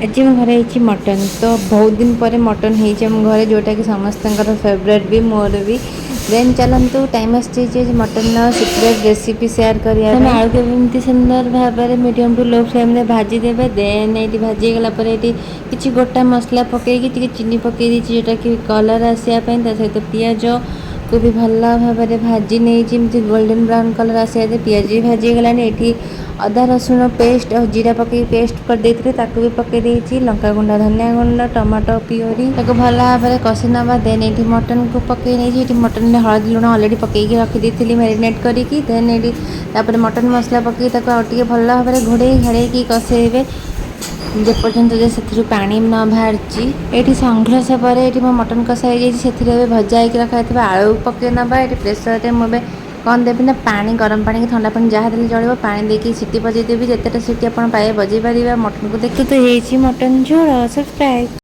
आज मैं घर मटन तो बहुत दिन पर मटन हो घर जोटा कि समस्त फेवरेट भी मोर भी देन चलतु टाइम आस मटन सीक्रेट रेसिपी शेयर करते आलू को एमती सुंदर भाव में मीडियम टू लो फ्लेम में भाजीदेवे देन ये भाजीगला किसी गोटा मसला पकईकि चीनी पकई जोटा कि कलर आसापी सहित पिज को भी भल भाव में भाजी नहीं गोल्डन ब्राउन कलर आसा पिज भी भाजीगला ये अदा रसुण पेस्ट और जीरा पकई पेस्ट कर देते भी पकई लंका गुंड धनिया गुंड टमाटो प्योरी भल भाव में कषि नवा देन ये मटन को पकई नहीं मटन में हलदी लुण अलरेडी पकईकी रखी मैरिनेट करके देन ये मटन मसला पकई आगे भल भाव में घोड़े घाड़े कषेबे जेपर्यंत से पानी न बाहर ये संघर्ष पर ये मो मटन कषा हो भजा होकर रखा आलू पकई नवा ये प्रेसर मुझे कौन देवी ना पानी गरम पानी ठंडा पानी जहाँ देले चलो पानी देके सीटी बजेदेवी जिते सीटी आप बजे पारे मटन को देखते तो मटन झोल सब्सक्राइब।